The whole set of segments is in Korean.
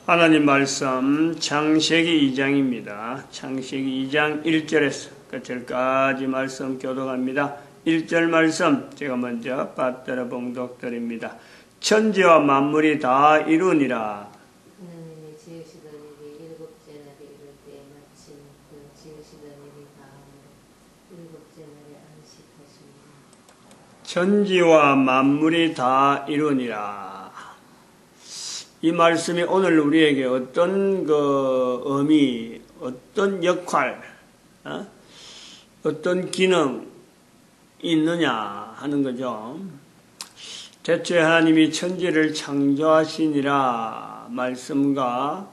하나님 말씀 창세기 2장입니다. 창세기 2장 1절에서 끝절까지 말씀 교독합니다. 1절 말씀 제가 먼저 받들어 봉독드립니다. 천지와 만물이 다 이루니라. 하나님이 지으시던 일이 일곱째 날에 이를 때 마침 그 지으시던 일이 다함으로 일곱째 날에 안식하시니라. 천지와 만물이 다 이루니라. 이 말씀이 오늘 우리에게 어떤 의미, 어떤 역할, 어떤 기능이 있느냐 하는 거죠. 대체 하나님이 천지를 창조하시니라 말씀과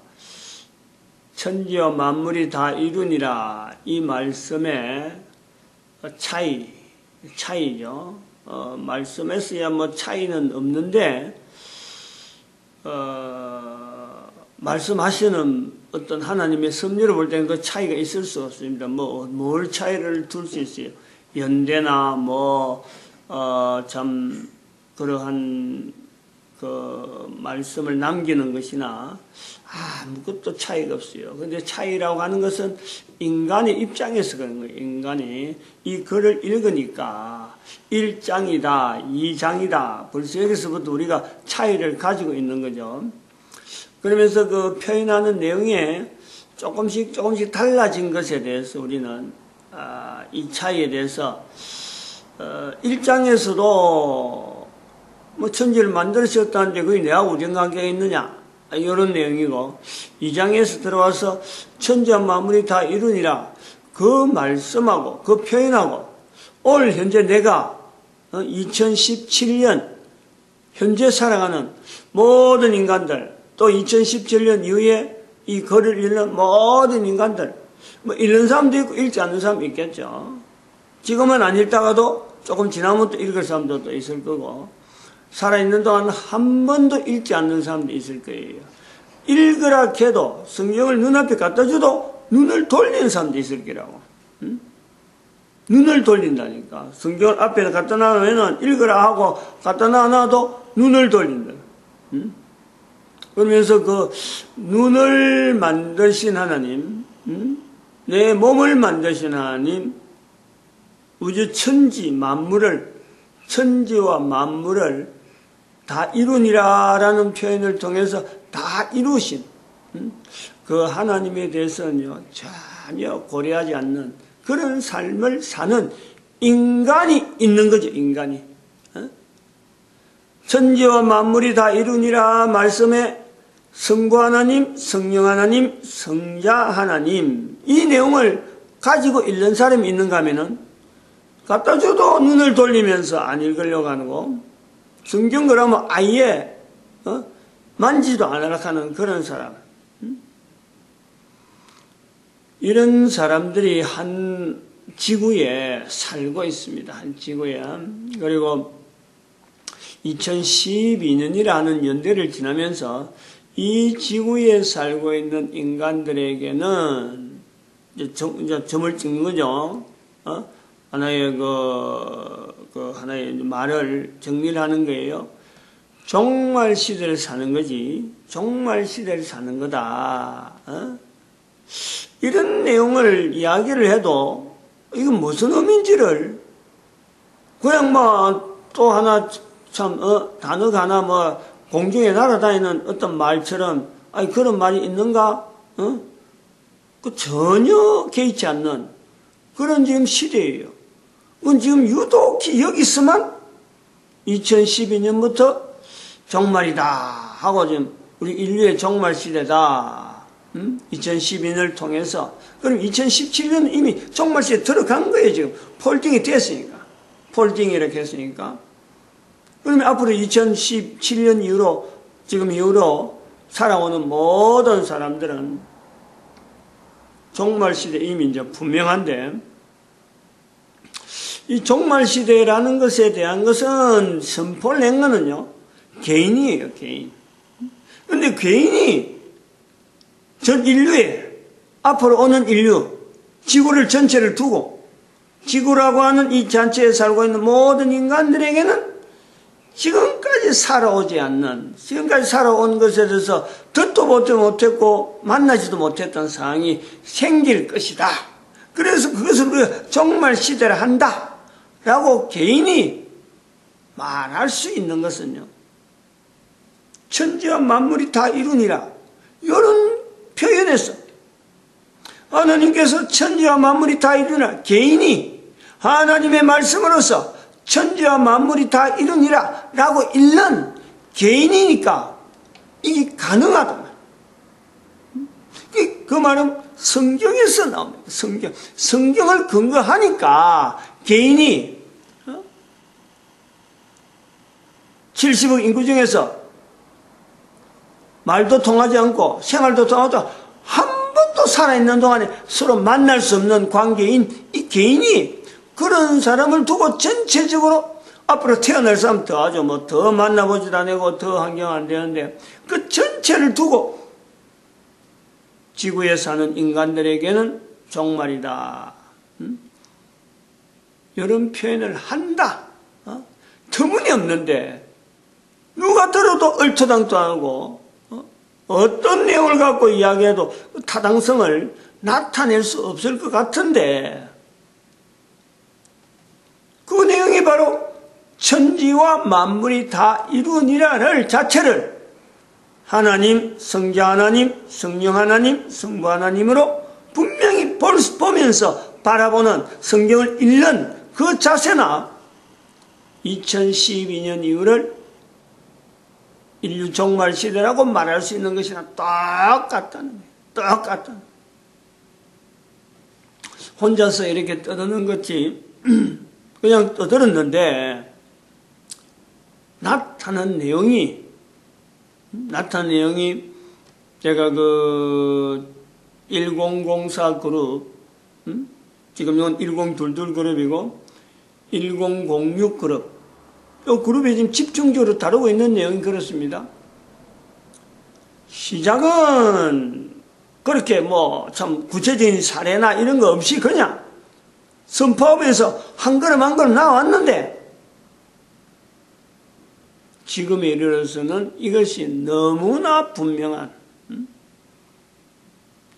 천지와 만물이 다 이루니라 이 말씀의 차이죠. 말씀에서야 뭐 차이는 없는데 말씀하시는 어떤 하나님의 섭리를 볼 때는 그 차이가 있을 수 없습니다. 뭘 차이를 둘 수 있어요? 연대나 그러한 말씀을 남기는 것이나 아무것도 차이가 없어요. 근데 차이라고 하는 것은 인간의 입장에서 그런 거예요. 인간이 이 글을 읽으니까 1장이다, 2장이다. 벌써 여기서부터 우리가 차이를 가지고 있는 거죠. 그러면서 그 표현하는 내용에 조금씩 달라진 것에 대해서 우리는 이 차이에 대해서 1장에서도 천지를 만들으셨다는데 그게 내가 우정 관계가 있느냐 이런 내용이고 2장에서 들어와서 천지와 만물이 다 이루니라 그 말씀하고 그 표현하고 오늘 현재 내가 2017년 현재 살아가는 모든 인간들 또 2017년 이후에 이 글을 읽는 모든 인간들 읽는 사람도 있고 읽지 않는 사람도 있겠죠. 지금은 안 읽다가도 조금 지나면 또 읽을 사람도 또 있을 거고 살아있는 동안 한 번도 읽지 않는 사람도 있을 거예요. 읽으라 해도 성경을 눈앞에 갖다 줘도 눈을 돌리는 사람도 있을 거라고. 눈을 돌린다니까. 성경을 앞에 갖다 놔놓으면 읽으라 하고 갖다 놔놔도 눈을 돌린다. 그러면서 그 눈을 만드신 하나님, 내 몸을 만드신 하나님, 우주 천지와 만물을 다 이루니라라는 표현을 통해서 다 이루신 그 하나님에 대해서는요 전혀 고려하지 않는 그런 삶을 사는 인간이 있는 거죠. 인간이 천지와 만물이 다 이루니라 말씀에 성부 하나님, 성령 하나님, 성자 하나님 이 내용을 가지고 읽는 사람이 있는가 하면은 갖다 줘도 눈을 돌리면서 안 읽으려고 하는 거 성경 그러면 아예 만지도 않으려고 하는 그런 사람 이런 사람들이 한 지구에 살고 있습니다. 한 지구에. 그리고 2012년이라는 연대를 지나면서 이 지구에 살고 있는 인간들에게는 이제 점을 찍는 거죠. 하나의 하나의 말을 정리를 하는 거예요. 종말 시대를 사는 거지. 종말 시대를 사는 거다. 이런 내용을 이야기를 해도 이건 무슨 의미인지를 그냥 또 하나 단어가 하나 공중에 날아다니는 어떤 말처럼 그런 말이 있는가? 그 전혀 개의치 않는 그런 지금 시대예요. 그건 지금 유독히 여기서만 2012년부터 종말이다 하고 지금 우리 인류의 종말 시대다. 2012년을 통해서 그럼 2017년은 이미 종말 시대에 들어간 거예요. 지금 폴딩이 됐으니까. 폴딩 이렇게 했으니까. 그러면 앞으로 2017년 이후로 살아오는 모든 사람들은 종말 시대 이미 이제 분명한데 이 종말 시대라는 것에 대한 것은 선포를 낸 거는요 개인이에요. 개인. 그런데 개인이 전 인류에 앞으로 오는 인류 지구를 전체를 두고 지구라고 하는 이 잔치에 살고 있는 모든 인간들에게는 지금까지 살아온 것에 대해서 듣도 보지 못했고 만나지도 못했던 상황이 생길 것이다. 그래서 그것을 우리가 정말 시대를 한다 라고 개인이 말할 수 있는 것은요, 천지와 만물이 다 이루니라, 이런 표현에서 하나님께서 천지와 만물이 다 이루니라, 개인이 하나님의 말씀으로서 천지와 만물이 다 이루니라 라고 읽는 개인이니까 이게 가능하단 말이에요. 그 말은 성경에서 나옵니다. 성경을 근거하니까 개인이 70억 인구 중에서 말도 통하지 않고 생활도 통하지 않고 한 번도 살아있는 동안에 서로 만날 수 없는 관계인 이 개인이 그런 사람을 두고 전체적으로 앞으로 태어날 사람 더 하죠. 뭐 더 만나보지도 않고 더 환경 안 되는데 그 전체를 두고 지구에 사는 인간들에게는 종말이다. 이런 표현을 한다. 터무니없는데 누가 들어도 얼토당토 하고 어떤 내용을 갖고 이야기해도 타당성을 나타낼 수 없을 것 같은데 그 내용이 바로 천지와 만물이 다 이루니라를 자체를 하나님, 성자 하나님, 성령 하나님, 성부 하나님으로 분명히 보면서 바라보는 성경을 읽는 그 자세나 2012년 이후를 인류 종말 시대라고 말할 수 있는 것이나 똑같다는 거예요. 똑같다는. 혼자서 이렇게 떠드는 것이 그냥 떠들었는데 나타난 내용이 제가 그 1004 그룹, 지금 이건 1022 그룹이고 1006 그룹, 이 그룹이 지금 집중적으로 다루고 있는 내용이 그렇습니다. 시작은 그렇게 뭐 참 구체적인 사례나 이런 거 없이 그냥 선포하면서 한 걸음 한 걸음 나왔는데 지금에 이르러서는 이것이 너무나 분명한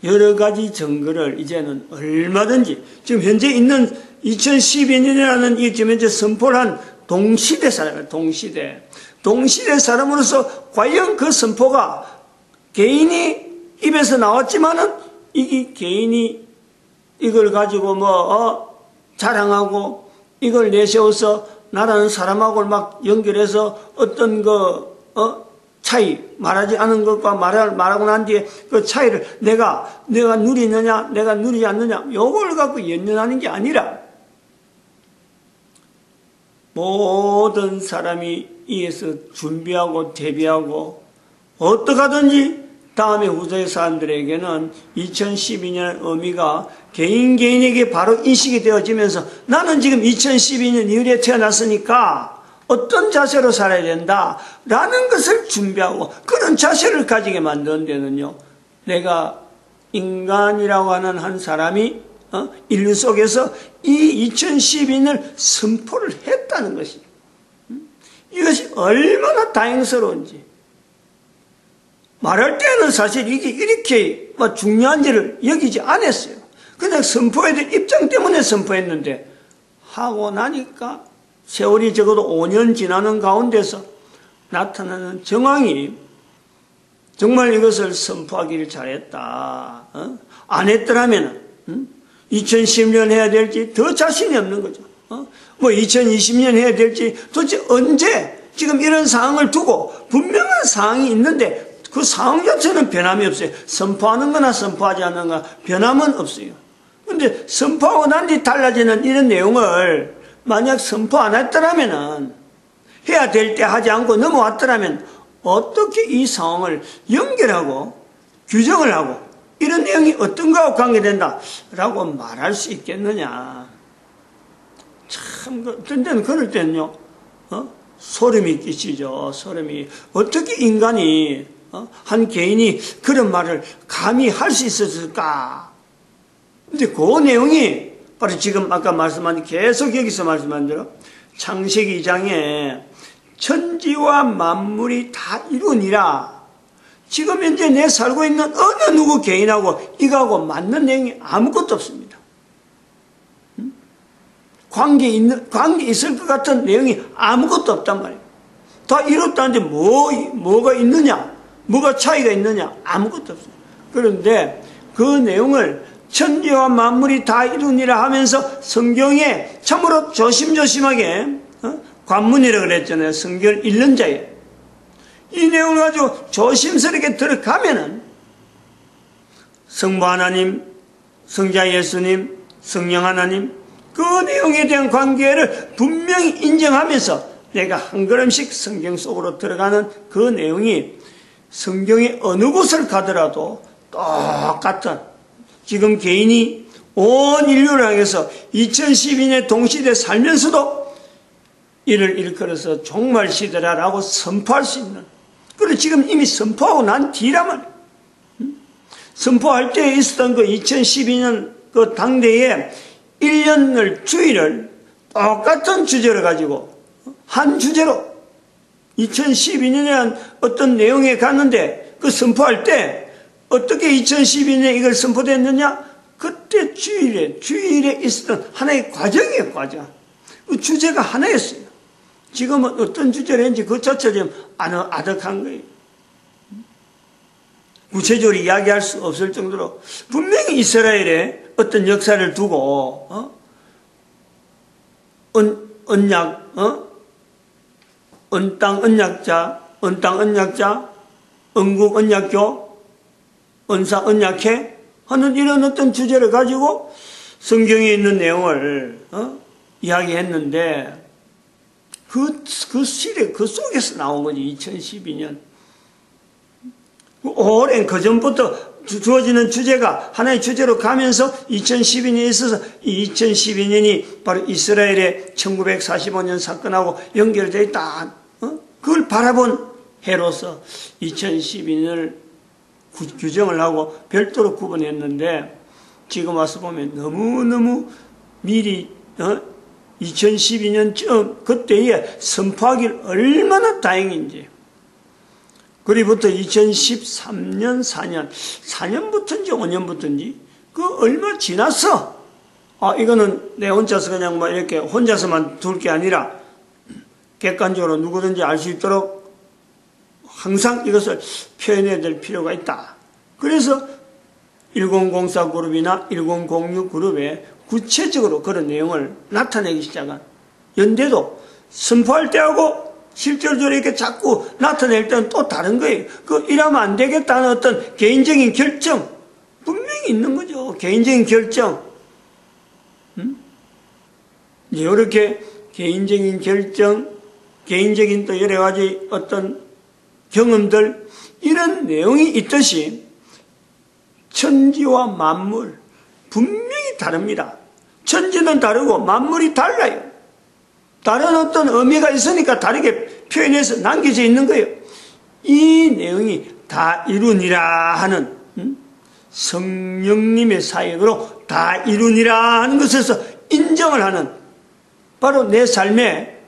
여러 가지 증거를 이제는 얼마든지 지금 현재 있는 2012년이라는 이 지금 현재 선포를 한 동시대 사람이에요. 동시대 사람으로서 과연 그 선포가 개인이 입에서 나왔지만은 이게 개인이 이걸 가지고 자랑하고 이걸 내세워서 나라는 사람하고 막 연결해서 어떤 차이, 말하지 않은 것과 말하고 난 뒤에 그 차이를 내가 누리느냐, 내가 누리지 않느냐, 요걸 갖고 연연하는 게 아니라 모든 사람이 이에서 준비하고 대비하고 어떻게 하든지 다음에 후세의 사람들에게는 2012년 의미가 개인에게 바로 인식이 되어지면서 나는 지금 2012년 이후에 태어났으니까 어떤 자세로 살아야 된다라는 것을 준비하고 그런 자세를 가지게 만드는 데는요, 내가 인간이라고 하는 한 사람이 인류 속에서 이 2012년을 선포를 했다는 것이죠. 이것이 얼마나 다행스러운지. 말할 때는 사실 이게 이렇게 중요한지를 여기지 않았어요. 그냥 선포해야 될 입장 때문에 선포했는데 하고 나니까 세월이 적어도 5년 지나는 가운데서 나타나는 정황이 정말 이것을 선포하기를 잘했다. 안 했더라면 2010년 해야 될지 더 자신이 없는 거죠. 2020년 해야 될지 도대체 언제 지금 이런 상황을 두고 분명한 상황이 있는데 그 상황 자체는 변함이 없어요. 선포하는 거나 선포하지 않는 거나 변함은 없어요. 그런데 선포하고 난 뒤 달라지는 이런 내용을 만약 선포 안 했더라면 해야 될 때 하지 않고 넘어왔더라면 어떻게 이 상황을 연결하고 규정을 하고 이런 내용이 어떤 거하고 관계된다라고 말할 수 있겠느냐. 참, 어떤 때는 그럴 때는요, 소름이 끼치죠. 소름이. 어떻게 인간이, 한 개인이 그런 말을 감히 할 수 있었을까? 근데 그 내용이 바로 지금 아까 말씀한, 계속 여기서 말씀한 대로 창세기 2장에 천지와 만물이 다 이루니라. 지금 현재 내 살고 있는 어느 누구 개인하고 이거하고 맞는 내용이 아무것도 없습니다. 관계 있을 것 같은 내용이 아무것도 없단 말이에요. 다 이렇다는데 뭐가 있느냐? 뭐가 차이가 있느냐? 아무것도 없어요. 그런데 그 내용을 천지와 만물이 다 이루니라 하면서 성경에 참으로 조심조심하게 관문이라고 그랬잖아요. 성경을 읽는 자에. 이 내용을 가지고 조심스럽게 들어가면은 성부 하나님, 성자 예수님, 성령 하나님 그 내용에 대한 관계를 분명히 인정하면서 내가 한 걸음씩 성경 속으로 들어가는 그 내용이 성경의 어느 곳을 가더라도 똑같은 지금 개인이 온 인류를 향해서 2012년 동시대에 살면서도 이를 일컬어서 종말 시대라고 선포할 수 있는, 그리고 지금 이미 선포하고 난 뒤란 말이에요. 선포할 때 있었던 그 2012년 그 당대에 1년을 주일을 똑같은 주제를 가지고 한 주제로 2012년에 어떤 내용에 갔는데 그 선포할 때 어떻게 2012년에 이걸 선포됐느냐? 그때 주일에 있었던 하나의 과정이에요, 과정. 그 주제가 하나였어요. 지금은 어떤 주제를 했는지 그 자체가 좀 아득한 거예요. 구체적으로 이야기할 수 없을 정도로 분명히 이스라엘에 어떤 역사를 두고 언약, 언땅 언약자, 언국 언약교, 언사 언약회 하는 이런 어떤 주제를 가지고 성경에 있는 내용을 이야기했는데 그 시대 그 속에서 나온 거지. 2012년 오랜 그전부터 주어지는 주제가 하나의 주제로 가면서 2012년에 있어서 이 2012년이 바로 이스라엘의 1945년 사건하고 연결되어 있다. 그걸 바라본 해로서 2012년을 규정을 하고 별도로 구분했는데 지금 와서 보면 너무너무 미리 2012년 그때에 선포하길 얼마나 다행인지. 그리부터 2013년 4년부터인지 5년부터인지 그 얼마 지났어. 이거는 내 혼자서 그냥 뭐 이렇게 혼자서만 둘 게 아니라 객관적으로 누구든지 알 수 있도록 항상 이것을 표현해야 될 필요가 있다. 그래서 1004 그룹이나 1006 그룹에 구체적으로 그런 내용을 나타내기 시작한 연대도 선포할 때하고 실질적으로 이렇게 자꾸 나타낼 때는 또 다른 거예요. 이러면 안 되겠다는 어떤 개인적인 결정 분명히 있는 거죠. 개인적인 결정. 이렇게 개인적인 결정, 개인적인 또 여러 가지 어떤 경험들 이런 내용이 있듯이 천지와 만물 분명히 다릅니다. 천지는 다르고 만물이 달라요. 다른 어떤 의미가 있으니까 다르게 표현해서 남겨져 있는 거예요. 이 내용이 다 이루니라 하는 성령님의 사역으로 다 이루니라 하는 것에서 인정을 하는 바로 내 삶에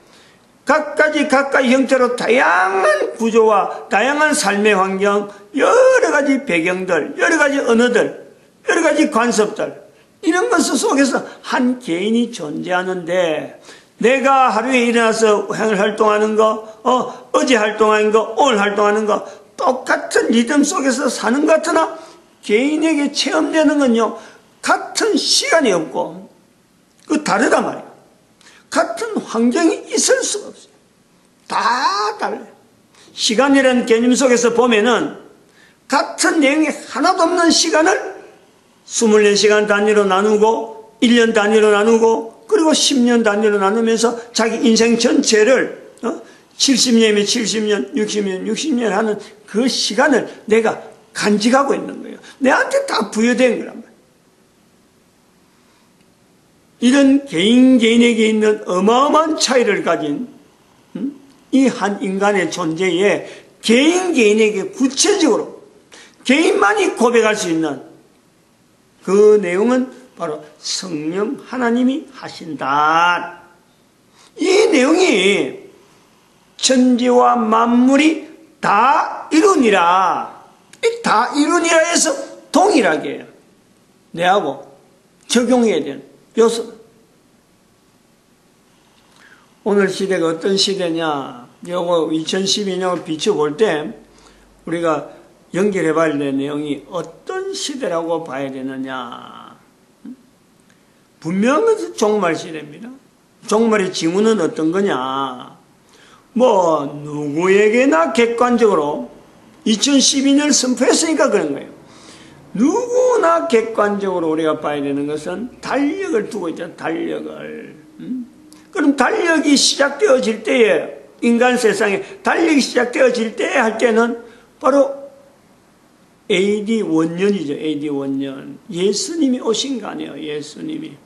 각가지 형태로 다양한 구조와 다양한 삶의 환경, 여러 가지 배경들, 여러 가지 언어들, 여러 가지 관습들 이런 것 속에서 한 개인이 존재하는데 내가 하루에 일어나서 활동하는 거, 어제 활동하는 거, 오늘 활동하는 거 똑같은 리듬 속에서 사는 것 같으나 개인에게 체험되는 건요 같은 시간이 없고 다르단 말이에요. 같은 환경이 있을 수가 없어요. 다 달라요. 시간이라는 개념 속에서 보면은 같은 내용이 하나도 없는 시간을 24시간 단위로 나누고 1년 단위로 나누고 그리고 10년 단위로 나누면서 자기 인생 전체를 70년이면 70년, 60년, 60년 하는 그 시간을 내가 간직하고 있는 거예요. 내한테 다 부여된 거란 말이에요. 이런 개인에게 있는 어마어마한 차이를 가진 이 한 인간의 존재에 개인에게 구체적으로 개인만이 고백할 수 있는 그 내용은 바로 성령 하나님이 하신다. 이 내용이 천지와 만물이 다 이루니라. 이 다 이루니라 해서 동일하게 해요. 내하고 적용해야 되는 요소. 오늘 시대가 어떤 시대냐, 요거 2012년을 비춰볼 때 우리가 연결해 봐야 될 내용이 어떤 시대라고 봐야 되느냐. 분명한 종말 시대입니다. 종말의 징후는 어떤 거냐. 뭐 누구에게나 객관적으로 2012년을 선포했으니까 그런 거예요. 누구나 객관적으로 우리가 봐야 되는 것은 달력을 두고 있잖아요. 달력을. 그럼 달력이 시작되어질 때에, 인간 세상에 달력이 시작되어질 때 할 때는 바로 AD 원년이죠. AD 원년. 예수님이 오신 거 아니에요. 예수님이.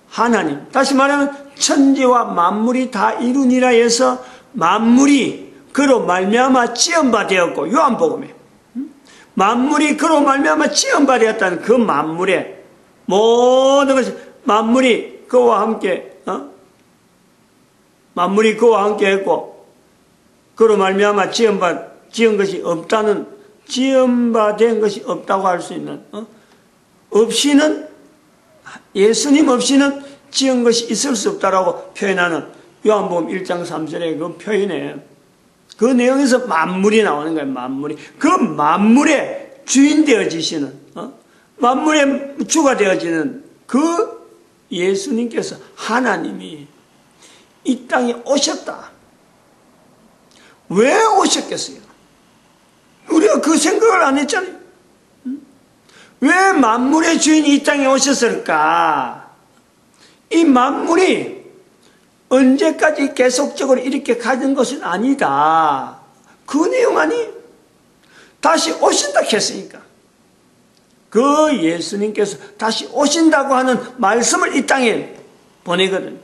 하나님. 다시 말하면 천지와 만물이 다 이루니라 해서 만물이 그로 말미암아 지음바 되었고, 요한복음에 만물이 그로 말미암아 지음바 되었다는 그 만물의 모든 것이 만물이 그와 함께 만물이 그와 함께 했고 그로 말미암아 지은 것이 없다는, 지은 된 것이 없다고 할 수 있는, 없이는, 예수님 없이는 지은 것이 있을 수 없다라고 표현하는 요한복음 1장 3절의 그 표현에, 그 내용에서 만물이 나오는 거예요. 만물이. 그 만물의 주인 되어지시는, 만물의 주가 되어지는 그 예수님께서, 하나님이 이 땅에 오셨다. 왜 오셨겠어요? 우리가 그 생각을 안 했잖아요. 왜 만물의 주인이 이 땅에 오셨을까? 이 만물이 언제까지 계속적으로 이렇게 가는 것은 아니다. 그 내용 아니? 다시 오신다 했으니까. 그 예수님께서 다시 오신다고 하는 말씀을 이 땅에 보내거든.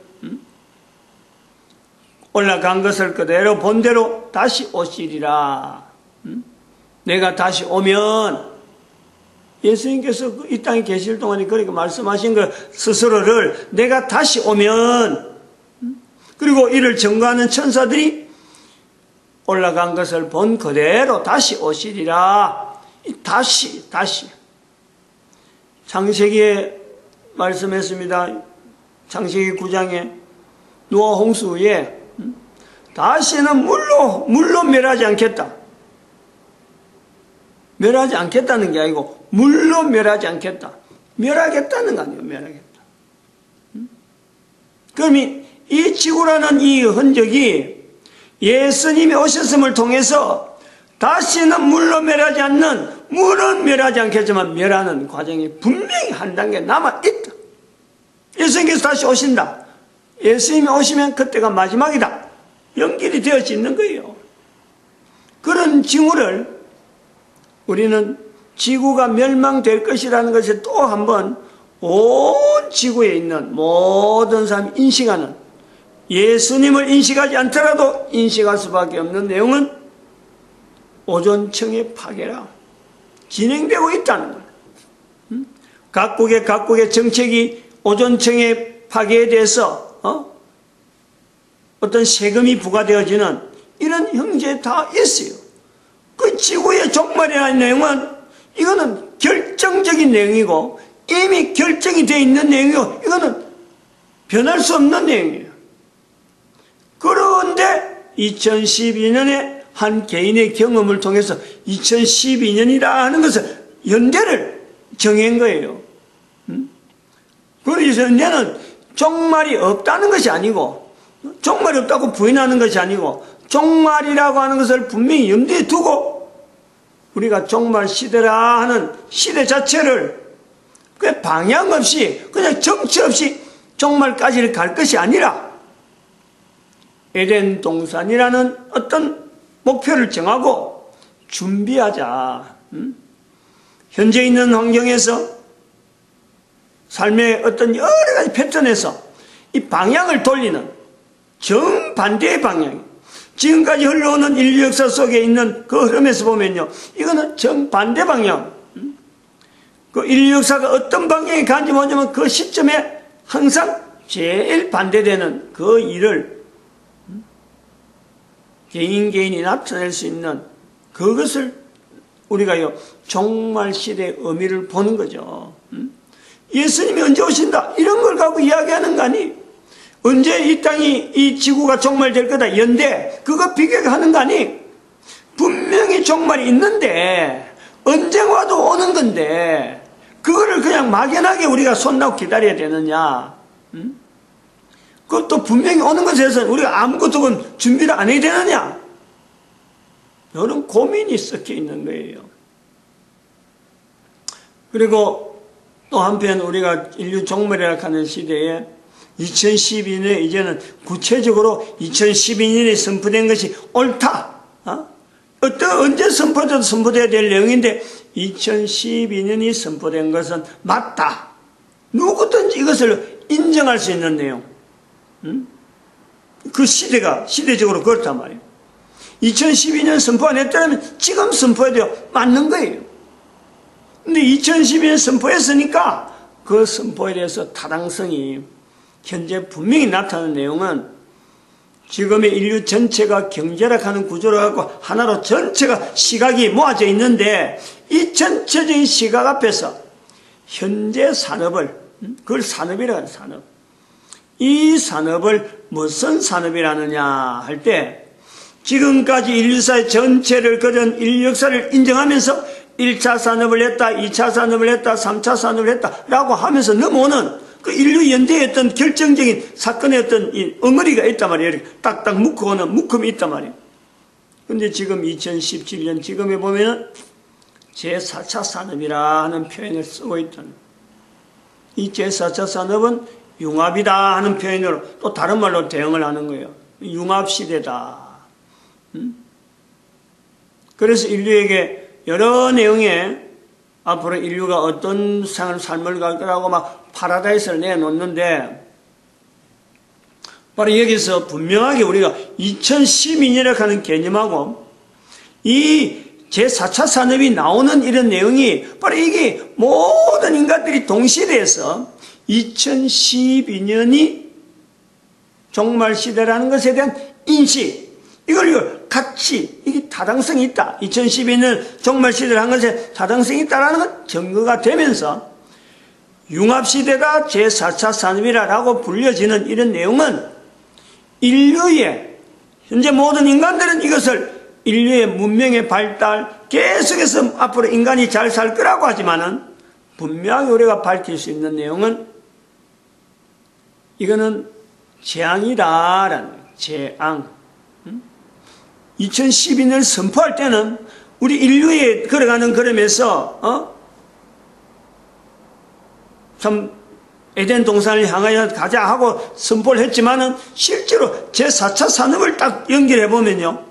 올라간 것을 그대로 본대로 다시 오시리라. 내가 다시 오면, 예수님께서 이 땅에 계실 동안에 그렇게 말씀하신 것 스스로를 내가 다시 오면, 그리고 이를 증거하는 천사들이 올라간 것을 본 그대로 다시 오시리라. 다시. 창세기에 말씀했습니다. 창세기 9장에 노아 홍수 후에 다시는 물로 멸하지 않겠다. 멸하지 않겠다는 게 아니고 물로 멸하지 않겠다. 멸하겠다는 거 아니에요. 멸하겠다. 그럼 이 지구라는 이 흔적이 예수님이 오셨음을 통해서 다시는 물로 멸하지 않는, 물은 멸하지 않겠지만 멸하는 과정이 분명히 한 단계 남아있다. 예수님께서 다시 오신다. 예수님이 오시면 그때가 마지막이다. 연결이 되어져 있는 거예요. 그런 징후를 우리는 지구가 멸망될 것이라는 것을 또 한 번 온 지구에 있는 모든 사람이 인식하는, 예수님을 인식하지 않더라도 인식할 수밖에 없는 내용은 오존층의 파괴라 진행되고 있다는 거예요. 각국의 정책이 오존층의 파괴에 대해서 어떤 세금이 부과되어지는 이런 형제에 다 있어요. 그 지구의 종말이라는 내용은 이거는 결정적인 내용이고 이미 결정이 되어 있는 내용이고 이거는 변할 수 없는 내용이에요. 그런데 2012년에 한 개인의 경험을 통해서 2012년이라 하는 것을 연대를 정한 거예요. 그래서 연대는 종말이 없다는 것이 아니고, 종말이 없다고 부인하는 것이 아니고, 종말이라고 하는 것을 분명히 염두에 두고 우리가 종말 시대라 하는 시대 자체를 그 방향 없이 그냥 정치 없이 종말까지를 갈 것이 아니라 에덴 동산이라는 어떤 목표를 정하고 준비하자. 현재 있는 환경에서 삶의 어떤 여러 가지 패턴에서 이 방향을 돌리는 정반대의 방향. 지금까지 흘러오는 인류 역사 속에 있는 그 흐름에서 보면요, 이거는 정반대 방향. 그 인류 역사가 어떤 방향에 가는지 뭐냐면 그 시점에 항상 제일 반대되는 그 일을 개인이 나타낼 수 있는 그것을 우리가요 종말 시대의 의미를 보는 거죠. 예수님이 언제 오신다 이런 걸 갖고 이야기하는 거 아니? 언제 이 땅이 이 지구가 종말될 거다 연대 그거 비교하는 거 아니? 분명히 종말이 있는데 언제 와도 오는 건데 그거를 그냥 막연하게 우리가 손 놓고 기다려야 되느냐? 그것도 분명히 오는 것에 대해서 우리가 아무것도 준비를 안 해야 되느냐? 이런 고민이 섞여 있는 거예요. 그리고 또 한편 우리가 인류 종말이라고 하는 시대에 2012년에 이제는 구체적으로 2012년에 선포된 것이 옳다. 언제 선포돼도 선포돼야 될 내용인데 2012년이 선포된 것은 맞다. 누구든지 이것을 인정할 수 있는 내용. 그 시대가 시대적으로 그렇단 말이에요. 2012년 선포 안 했다면 지금 선포해도 맞는 거예요. 근데 2012년 선포했으니까 그 선포에 대해서 타당성이 현재 분명히 나타나는 내용은 지금의 인류 전체가 경제락하는 구조를 갖고 하나로 전체가 시각이 모아져 있는데 이 전체적인 시각 앞에서 현재 산업을 그걸 산업이라고 하는 산업 이 산업을 무슨 산업이라느냐 할 때 지금까지 인류사의 전체를 그런 인류 역사를 인정하면서 1차 산업을 했다 2차 산업을 했다 3차 산업을 했다 라고 하면서 넘어오는 그 인류 연대의 어떤 결정적인 사건의 어떤 이 엉어리가 있단 말이에요. 이렇게 딱딱 묶어오는 묶음이 있단 말이에요. 근데 지금 2017년 지금에 보면은 제4차 산업이라 하는 표현을 쓰고 있던 이 제4차 산업은 융합이다 하는 표현으로 또 다른 말로 대응을 하는 거예요. 융합시대다. 그래서 인류에게 여러 내용에 앞으로 인류가 어떤 삶을 갈 거라고 막 파라다이스를 내놓는데 바로 여기서 분명하게 우리가 2012년이라고 하는 개념하고 이 제4차 산업이 나오는 이런 내용이 바로 이게 모든 인간들이 동시대에서 2012년이 종말시대라는 것에 대한 인식 이걸 같이 이게 타당성이 있다. 2012년 종말시대를 한 것에 타당성이 있다라는 건 증거가 되면서 융합시대가 제4차 산업이라고 불려지는 이런 내용은 인류의 현재 모든 인간들은 이것을 인류의 문명의 발달 계속해서 앞으로 인간이 잘 살 거라고 하지만은 분명히 우리가 밝힐 수 있는 내용은 이거는 재앙이다라는 거예요. 재앙. 2012년을 선포할 때는 우리 인류에 걸어가는 걸음에서 참 에덴 동산을 향하여 가자 하고 선포를 했지만은 실제로 제4차 산업을 딱 연결해 보면요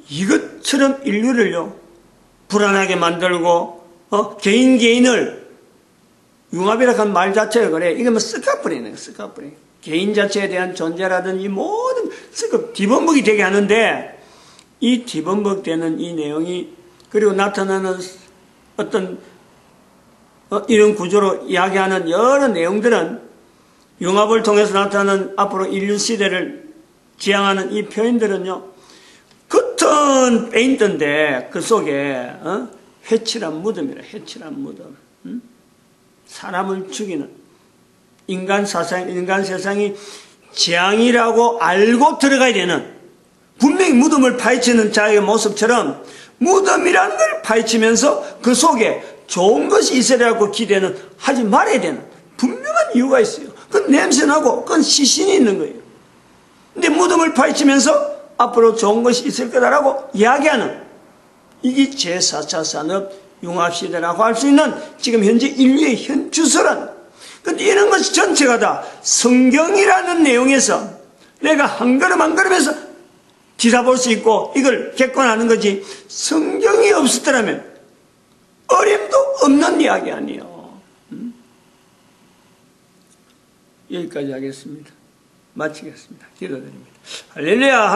이것처럼 인류를요 불안하게 만들고 개인을 융합이라고 하는 말 자체가 그래 이게 뭐 쓱까뿌리는 거야 쓱까뿌리 개인 자체에 대한 존재라든지 모든 뒤범벅이 되게 하는데 이 뒤범벅되는 이 내용이 그리고 나타나는 어떤 이런 구조로 이야기하는 여러 내용들은 융합을 통해서 나타나는 앞으로 인류 시대를 지향하는 이 표현들은요 겉은 페인트인데 그 속에 회칠한 무덤이라 회칠한 무덤 사람을 죽이는 인간 세상이 재앙이라고 알고 들어가야 되는 분명히 무덤을 파헤치는 자의 모습처럼 무덤이라는 걸 파헤치면서 그 속에 좋은 것이 있으라고 기대는 하지 말아야 되는 분명한 이유가 있어요. 그건 냄새나고 그건 시신이 있는 거예요. 근데 무덤을 파헤치면서 앞으로 좋은 것이 있을 거다라고 이야기하는 이게 제4차 산업 융합시대라고 할 수 있는 지금 현재 인류의 현 주소란 근데 이런 것이 전체가 다 성경이라는 내용에서 내가 한 걸음 한 걸음에서 뒤다볼 수 있고 이걸 객관하는 거지 성경이 없었더라면 어림도 없는 이야기 아니에요. 여기까지 하겠습니다. 마치겠습니다. 기도드립니다. 할렐루야.